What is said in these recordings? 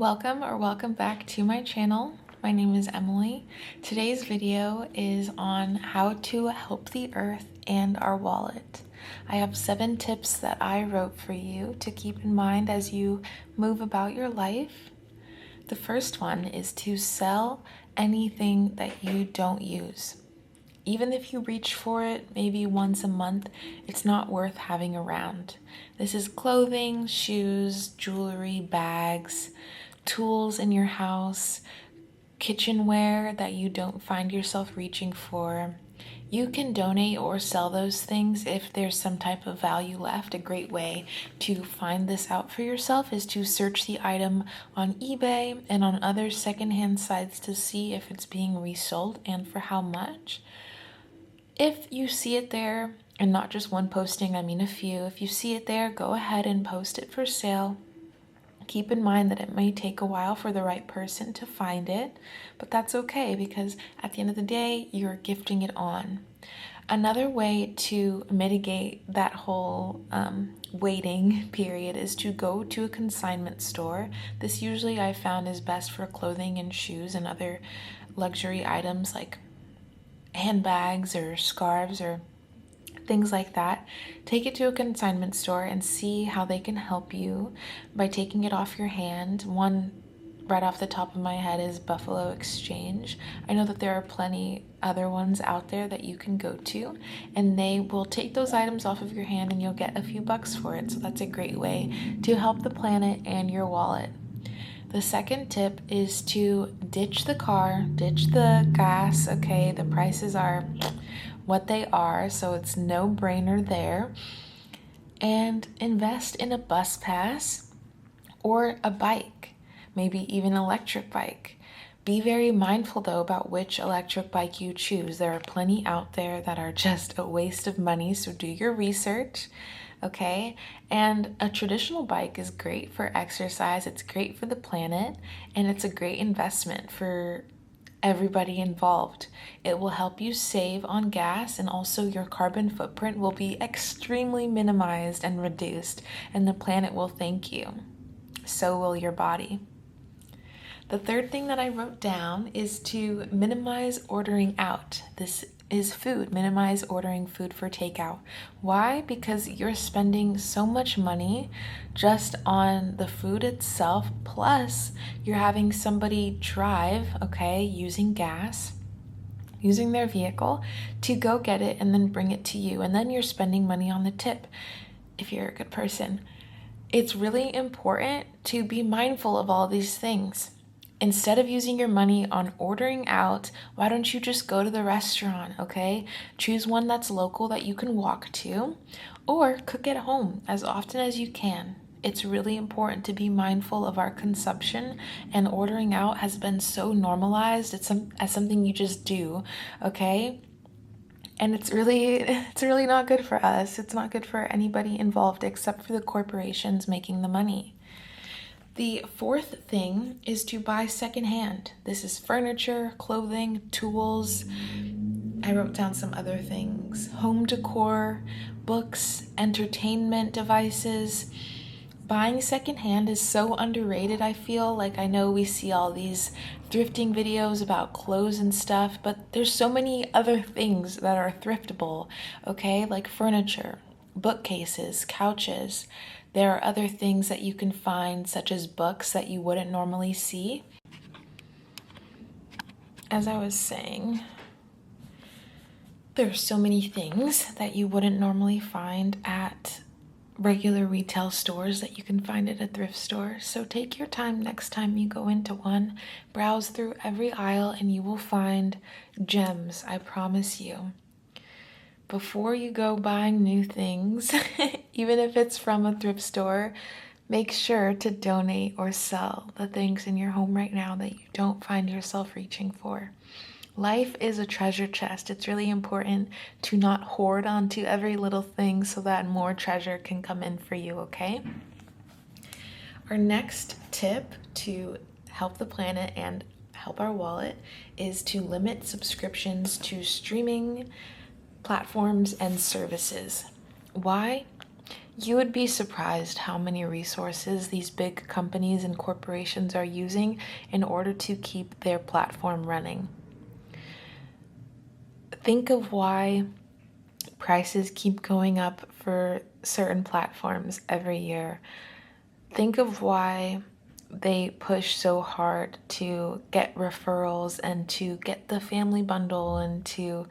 Welcome back to my channel. My name is Emily. Today's video is on how to help the earth and our wallet. I have 7 tips that I wrote for you to keep in mind as you move about your life. The first one is to sell anything that you don't use. Even if you reach for it maybe once a month, it's not worth having around. This is clothing, shoes, jewelry, bags, tools in your house, kitchenware that you don't find yourself reaching for. You can donate or sell those things if there's some type of value left. A great way to find this out for yourself is to search the item on eBay and on other secondhand sites to see if it's being resold and for how much. If you see it there, and not just one posting, I mean a few, if you see it there, go ahead and post it for sale. Keep in mind that it may take a while for the right person to find it, but that's okay because at the end of the day, you're gifting it on. Another way to mitigate that whole waiting period is to go to a consignment store. This usually I found is best for clothing and shoes and other luxury items like handbags or scarves or things like that. Take it to a consignment store and see how they can help you by taking it off your hand. One right off the top of my head is Buffalo Exchange. I know that there are plenty other ones out there that you can go to, and they will take those items off of your hand and you'll get a few bucks for it. So that's a great way to help the planet and your wallet. The second tip is to ditch the car, ditch the gas. Okay, the prices are what they are, so it's no brainer there. And invest in a bus pass or a bike, maybe even an electric bike. Be very mindful though about which electric bike you choose. There are plenty out there that are just a waste of money, so do your research. Okay, and a traditional bike is great for exercise, it's great for the planet, and it's a great investment for everybody involved. It will help you save on gas, and also your carbon footprint will be extremely minimized and reduced, and the planet will thank you. So will your body. The third thing that I wrote down is to minimize ordering out. This is food. Minimize ordering food for takeout. Why? Because you're spending so much money just on the food itself, plus you're having somebody drive, okay, using gas, using their vehicle to go get it and then bring it to you. And then you're spending money on the tip if you're a good person. It's really important to be mindful of all these things. Instead of using your money on ordering out, why don't you just go to the restaurant, okay? Choose one that's local that you can walk to, or cook at home as often as you can. It's really important to be mindful of our consumption, and ordering out has been so normalized. It's as something you just do, okay? And it's really not good for us. It's not good for anybody involved except for the corporations making the money. The fourth thing is to buy secondhand. This is furniture, clothing, tools. I wrote down some other things. Home decor, books, entertainment devices. Buying secondhand is so underrated, I feel. Like, I know we see all these thrifting videos about clothes and stuff, but there's so many other things that are thriftable, okay? Like furniture, bookcases, couches. There are other things that you can find, such as books that you wouldn't normally see. As I was saying, there are so many things that you wouldn't normally find at regular retail stores that you can find at a thrift store. So take your time next time you go into one. Browse through every aisle and you will find gems, I promise you. Before you go buying new things, even if it's from a thrift store, make sure to donate or sell the things in your home right now that you don't find yourself reaching for. Life is a treasure chest. It's really important to not hoard onto every little thing so that more treasure can come in for you, okay? Our next tip to help the planet and help our wallet is to limit subscriptions to streaming platforms and services. Why? You would be surprised how many resources these big companies and corporations are using in order to keep their platform running. Think of why prices keep going up for certain platforms every year. Think of why they push so hard to get referrals and to get the family bundle and to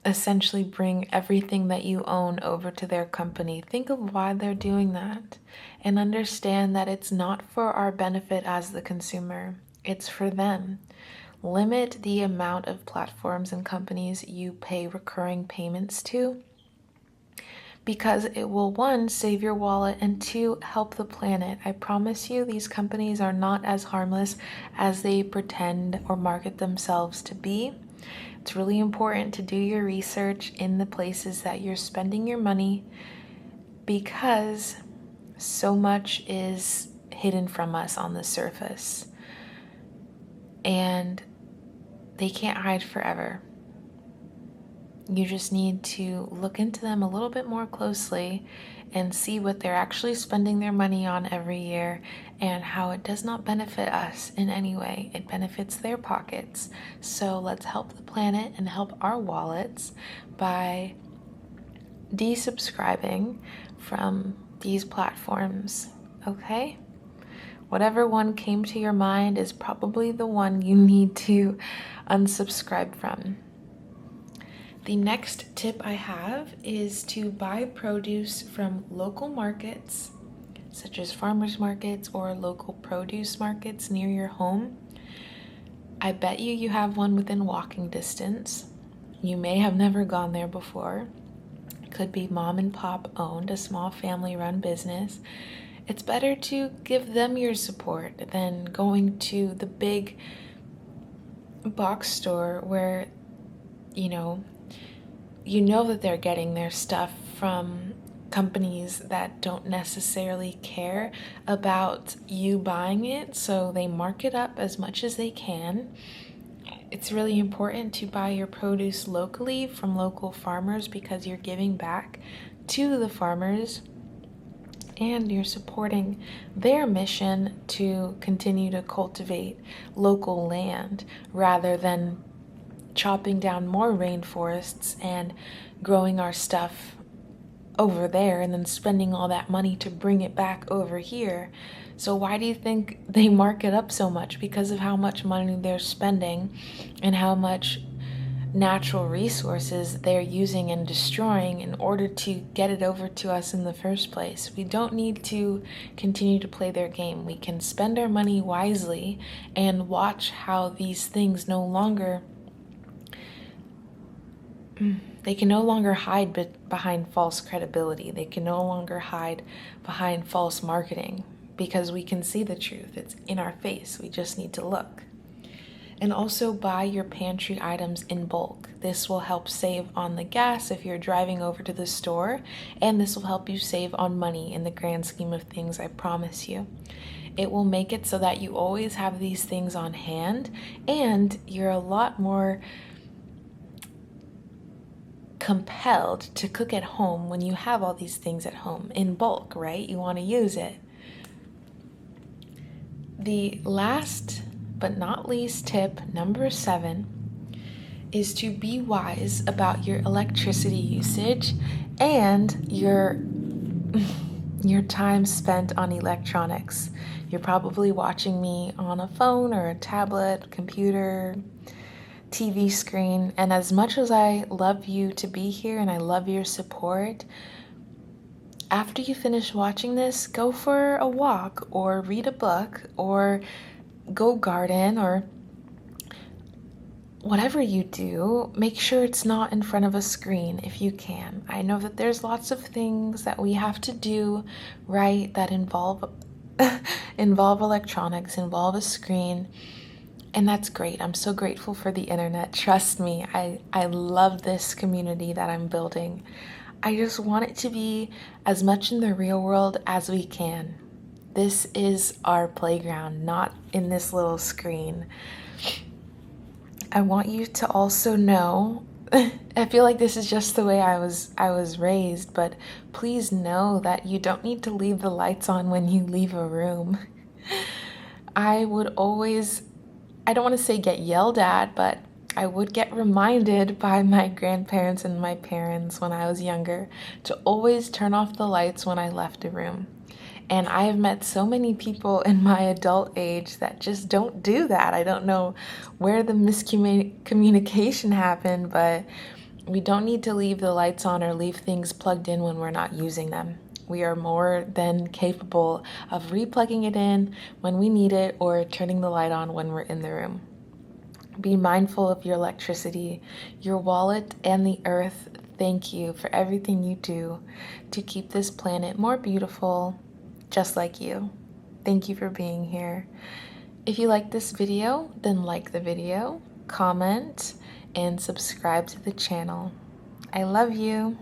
essentially bring everything that you own over to their company. Think of why they're doing that and understand that it's not for our benefit as the consumer, it's for them. Limit the amount of platforms and companies you pay recurring payments to, because it will, one, save your wallet, and two, help the planet. I promise you, these companies are not as harmless as they pretend or market themselves to be. It's really important to do your research in the places that you're spending your money, because so much is hidden from us on the surface, and they can't hide forever. You just need to look into them a little bit more closely and see what they're actually spending their money on every year and how it does not benefit us in any way. It benefits their pockets. So let's help the planet and help our wallets by desubscribing from these platforms, okay? Whatever one came to your mind is probably the one you need to unsubscribe from. The next tip I have is to buy produce from local markets, such as farmers markets or local produce markets near your home. I bet you have one within walking distance. You may have never gone there before. It could be mom and pop owned, a small family run business. It's better to give them your support than going to the big box store where, you know that they're getting their stuff from companies that don't necessarily care about you buying it, so they mark it up as much as they can. It's really important to buy your produce locally from local farmers, because you're giving back to the farmers and you're supporting their mission to continue to cultivate local land rather than chopping down more rainforests and growing our stuff over there and then spending all that money to bring it back over here. So why do you think they mark it up so much? Because of how much money they're spending and how much natural resources they're using and destroying in order to get it over to us in the first place. We don't need to continue to play their game. We can spend our money wisely and watch how these things they can no longer hide behind false credibility. They can no longer hide behind false marketing, because we can see the truth. It's in our face. We just need to look. And also buy your pantry items in bulk. This will help save on the gas if you're driving over to the store, and this will help you save on money in the grand scheme of things, I promise you. It will make it so that you always have these things on hand, and you're a lot more compelled to cook at home when you have all these things at home in bulk, right? You want to use it. The last but not least tip, number 7, is to be wise about your electricity usage and your time spent on electronics. You're probably watching me on a phone or a tablet, computer, TV screen, and as much as I love you to be here and I love your support, after you finish watching this, go for a walk or read a book or go garden or whatever you do. Make sure it's not in front of a screen if you can. I know that there's lots of things that we have to do, right, that involve electronics, involve a screen. And that's great. I'm so grateful for the internet. Trust me, I love this community that I'm building. I just want it to be as much in the real world as we can. This is our playground, not in this little screen. I want you to also know I feel like this is just the way I was raised, but please know that you don't need to leave the lights on when you leave a room. I would always, I don't want to say get yelled at, but I would get reminded by my grandparents and my parents when I was younger to always turn off the lights when I left a room. And I have met so many people in my adult age that just don't do that. I don't know where the miscommunication happened, but we don't need to leave the lights on or leave things plugged in when we're not using them. We are more than capable of replugging it in when we need it or turning the light on when we're in the room. Be mindful of your electricity, your wallet, and the earth. Thank you for everything you do to keep this planet more beautiful, just like you. Thank you for being here. If you like this video, then like the video, comment, and subscribe to the channel. I love you.